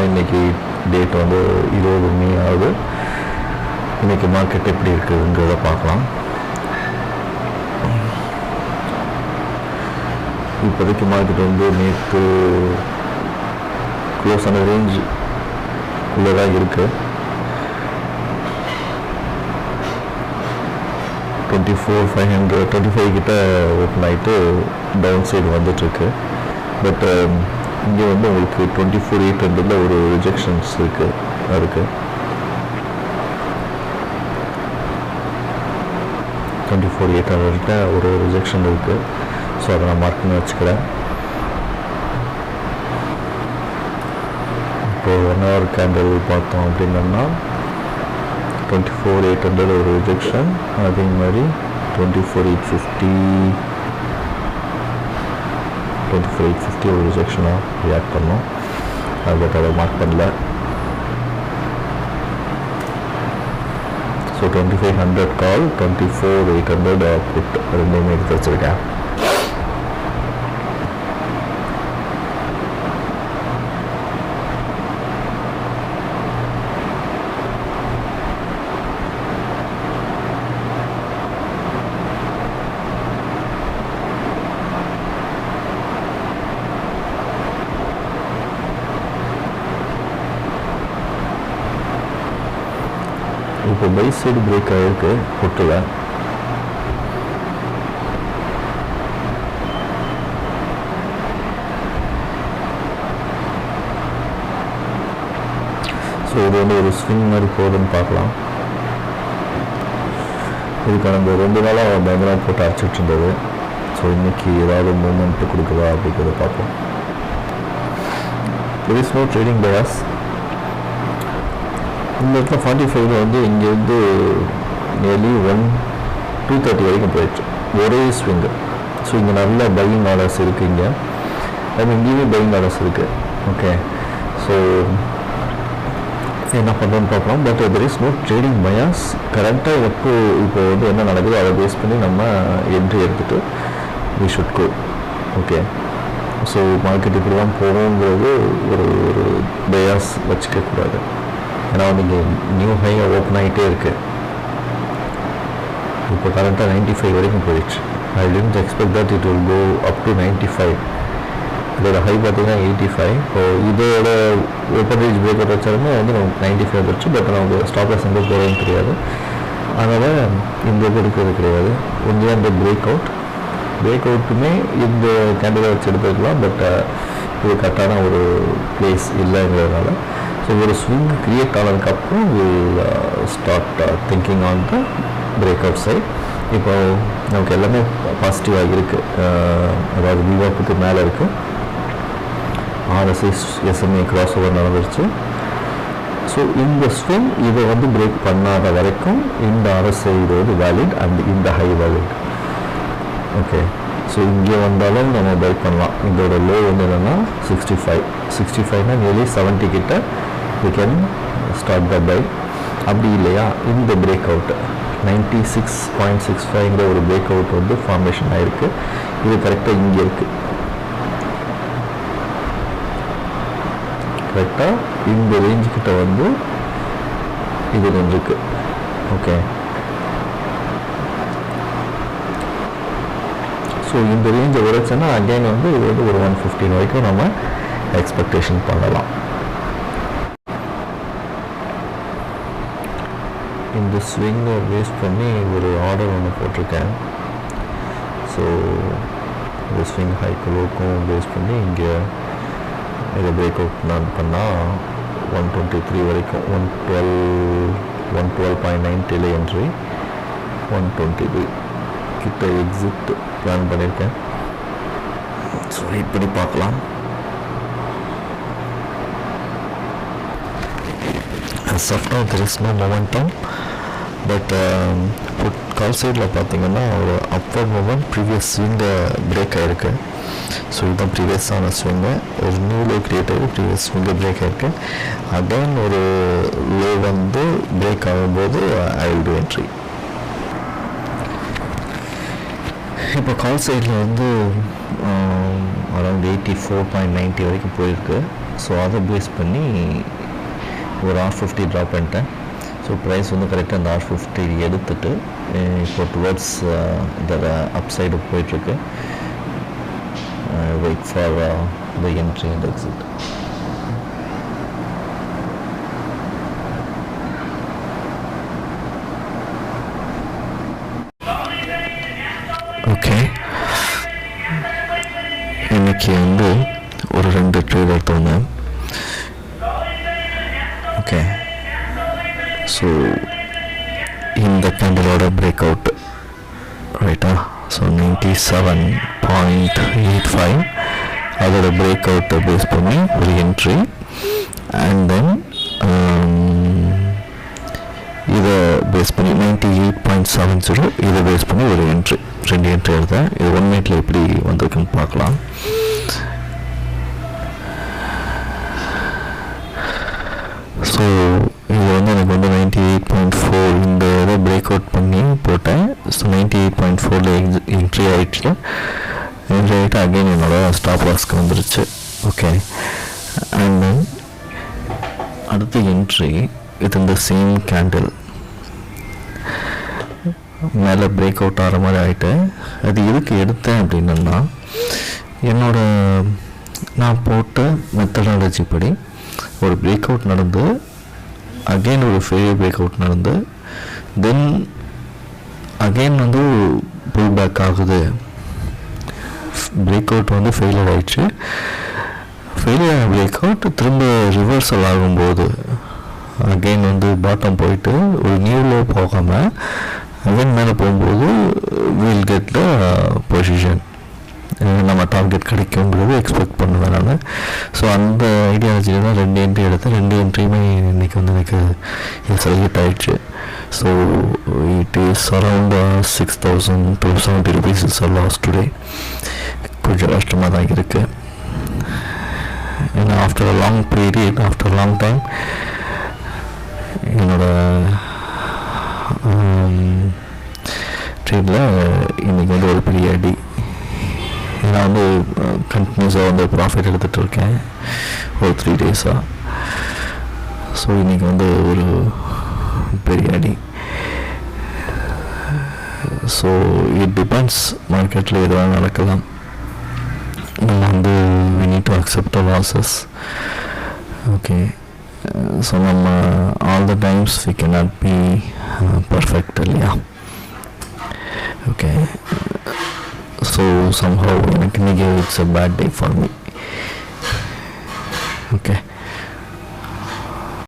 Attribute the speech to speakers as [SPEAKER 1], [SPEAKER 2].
[SPEAKER 1] இன்றைக்கி டேட் வந்து 20 மே ஆகுது. இன்றைக்கி மார்க்கெட் எப்படி இருக்குதுங்கிறத பார்க்கலாம். இப்போதைக்கு மார்க்கெட் வந்து நேற்று க்ளோஸ் ஆன ரேஞ்ச் உள்ளே தான் இருக்குது. 24,500 25 கிட்ட ஓப்பன் ஆகிட்டு டவுன் சைடு வந்துட்டுருக்கு. பட் இங்கே வந்து உங்களுக்கு 24,800 ஒரு ரிஜெக்ஷன்ஸ் இருக்குது. 24,800 ஒரு ரிஜெக்ஷன் இருக்குது. ஸோ அதை நான் மார்க் பண்ணி வச்சுக்கிறேன். இப்போது 1 hour கேண்டில் பார்த்தோம் அப்படின்னா 24,800 ஒரு ரிஜெக்ஷன். அதே மாதிரி 24,850 ஒரு ரிஜெக்ஷனாக ரியாக்ட் பண்ணோம். பட் அதை மார்க் பண்ணல. ஸோ 2500 கால், 24,800 புட் ரெண்டுமே எடுத்து வச்சுருக்கேன். இப்போ பை சைடு பிரேக் ஆகிருக்கு புட்டில். ஸோ இது வந்து ஒரு ஸ்விங் மாதிரி போகுதுன்னு பார்க்கலாம். இதுக்கான இந்த 2 நாளாக பயங்கரமாக போட்டு அரைச்சிட்டு இருந்தது. ஸோ இன்றைக்கி ஏதாவது மூமெண்ட்டு கொடுக்குதா அப்படிங்கிறத பார்ப்போம். there is no trading bias. இந்த இடத்துல 45 வந்து இங்கேருந்து நியர்லி 230 வரைக்கும் போயிடுச்சு ஒரே ஸ்விங்கு. ஸோ இங்கே நல்ல பையிங் ஆர்டர்ஸ் இருக்குது. இங்கே இங்கேயுமே பையிங் ஆர்டர்ஸ் இருக்குது. ஓகே, ஸோ என்ன பண்ணுறோன்னு பார்க்கலாம். But there is no trading bias. கரெக்டாக இப்போ வந்து என்ன நடக்குதோ அதை பேஸ் பண்ணி நம்ம என்ட்ரி எடுத்துகிட்டு we should go. Okay, so market இப்படி தான் போகணுங்கிறது ஒரு பயாஸ் வச்சுக்கக்கூடாது. ஏன்னா வந்து இங்கே நியூ ஹையாக ஓப்பன் ஆகிட்டே இருக்குது. இப்போ கரெக்டாக 95 வரைக்கும் போயிடுச்சு. I didn't expect that it will go up to 95. இதோட ஹை பார்த்தீங்கன்னா 85. ஸோ இதோட ஓப்பன் ரேஞ்ச் பிரேக் அவுட் வச்சாலுமே வந்து நமக்கு 95 வந்துருச்சு. பட் நமக்கு ஸ்டாப் லாஸ் எங்கே போகிறதுன்னு தெரியாது. அதனால் இந்த எடுக்கிறது கிடையாது. ஒன்லி அந்த பிரேக் அவுட்டுமே இந்த கேண்டிடேட் வச்சு எடுத்துக்கலாம். பட் இது கரெக்டான ஒரு பிளேஸ் இல்லைங்கிறதுனால ஸோ ஒரு ஸ்விங் க்ரியேட் ஆனதுக்கப்புறம் will start thinking on the breakout side. இப்போ நமக்கு எல்லாமே பாசிட்டிவாக இருக்குது. அதாவது விவாப்புக்கு மேலே இருக்குது. RSI SMA கிராஸ் ஓவர் நடந்துருச்சு. ஸோ இந்த ஸ்விங் இதை வந்து பிரேக் பண்ணாத வரைக்கும் இந்த RSI இது வந்து வேலிட் அண்ட் இந்த ஹை வேலிட். ஓகே, ஸோ இங்கே வந்தாலும் நம்ம பை பண்ணலாம். இதோட லோ வந்து என்னென்னா 65 நியர்லி 70 கிட்ட we can start the buy. அப்படி இல்லையா இந்த பிரேக் அவுட் 96.65 ஒரு பிரேக் அவுட் வந்து ஃபார்மேஷன் ஆகிருக்கு. இது கரெக்டாக இங்கே இருக்குது. கரெக்டாக இந்த ரேஞ்சு கிட்ட வந்து இது இருக்குது. ஓகே, ஸோ இந்த ரேஞ்சை உரைச்சோன்னா அகைன் வந்து இது வந்து ஒரு 115 வரைக்கும் நம்ம எக்ஸ்பெக்டேஷன் பண்ணலாம். இந்த ஸ்விங்கை பேஸ் பண்ணி ஒரு ஆர்டர் ஒன்று போட்டிருக்கேன். ஸோ இந்த ஸ்விங் ஹைக்கு லோக்கும் பேஸ் பண்ணி இங்கே இதை பிரேக் அவுட் நான் பண்ணால் 123 வரைக்கும் 112.90 என்ட்ரி 123 கிட்ட எக்ஸிட் பிளான் பண்ணியிருக்கேன். ஸோ வெயிட் பண்ணி பார்க்கலாம். As of now there is no momentum, but கால் சைடில் பார்த்தீங்கன்னா ஒரு அப்வர்ட் மூமெண்ட் ப்ரீவியஸ் ஸ்விங்கை பிரேக் ஆகிருக்கு. ஸோ இதுதான் ப்ரீவியஸான ஸ்விங்கு. ஒரு நியூ லோ கிரியேட் ஆகி ப்ரீவியஸ் ஸ்விங்கை பிரேக் ஆகிருக்கு. அகைன் ஒரு லோ வந்து பிரேக் ஆகும்போது ஐ வில் டு என்ட்ரி. இப்போ கால் சைடில் வந்து அரௌண்ட் 84.90 வரைக்கும் போயிருக்கு. ஸோ அதை பேஸ் பண்ணி ஒரு R50 ட்ராப் பண்ணிட்டேன். ஸோ ப்ரைஸ் வந்து கரெக்டாக அந்த R50 எடுத்துட்டு இப்போ டுவர்ட்ஸ் இந்த அப் சைடு போயிட்டுருக்கு. Wait for the entry and exit. Okay, இன்னைக்கு வந்து ஒரு 2 ட்ரேட் எடுத்தோங்க. ஓகே, ஸோ இந்த கேண்டலோட பிரேக் அவுட் ரைட்டா. ஸோ 97.85 அதோட பிரேக் அவுட்டை பேஸ் பண்ணி ஒரு என்ட்ரி, அண்ட் தென் இதை பேஸ் பண்ணி 98.70 இதை பேஸ் பண்ணி ஒரு என்ட்ரி, 2 என்ட்ரி எடுத்தேன். இது 1 மினிட்ல எப்படி வந்திருக்குன்னு பார்க்கலாம். ஸோ இது வந்து எனக்கு வந்து 98.4 இந்த இதை பிரேக் அவுட் பண்ணி போட்டேன். ஸோ 98.4ல என்ட்ரி ஆகிடுச்சு. என்ட்ரி ஆகிட்டு அகெயின் என்னோட ஸ்டாப் லாஸ்க்கு வந்துருச்சு. ஓகே, அண்ட் தென் அடுத்த என்ட்ரி இது இந்த சேம் கேண்டில் மேலே பிரேக் அவுட் ஆகிற மாதிரி ஆகிட்டு, அது எதுக்கு எடுத்தேன் அப்படின்னா என்னோட நான் போட்ட மெத்தடாலஜி படி ஒரு பிரேக் அவுட் நடந்து அகெயின் ஒரு ஃபெயிலியர் பிரேக் அவுட் நடந்து தென் அகெயின் வந்து புல் பேக் ஆகுது. பிரேக் அவுட் வந்து ஃபெயிலியர் ஆகிடுச்சு. ஃபெயிலியர் பிரேக் அவுட் திரும்ப ரிவர்சல் ஆகும்போது அகெயின் வந்து பாட்டம் போயிட்டு ஒரு நியூவில் போகாமல் அகெயின் மேலே போகும்போது வில் கெட் த பொசிஷன், நம்ம டார்கெட் கிடைக்குங்கிறது எக்ஸ்பெக்ட் பண்ணுவேன் நான். ஸோ அந்த ஐடியாலஜியில் தான் 2 என்ட்ரி எடுத்தேன். 2 என்ட்ரியுமே இன்றைக்கி வந்து எனக்கு இது செலக்ட் ஆகிடுச்சு. So it is around 6,270 rupees is a loss today. கொஞ்சம் கஷ்டமாக தான் இருக்குது. ஏன்னா after a long period, after long time என்னோட ட்ரேடில் இன்றைக்கி வந்து ஒரு பெரிய அடி. நான் வந்து கண்டினியூஸாக வந்து ப்ராஃபிட் எடுத்துகிட்டு இருக்கேன் ஒரு 3 டேஸாக. ஸோ இன்றைக்கி வந்து ஒரு பெரிய அடி. ஸோ இட் டிபெண்ட்ஸ், மார்க்கெட்டில் எதுவாக நடக்கலாம். நம்ம வந்து we need to accept the losses. Okay, so நம்ம all the times we cannot be perfect இல்லையா. ஓகே, ஸோ somehow எனக்கு இன்றைக்கி it's a bad day for me. Okay.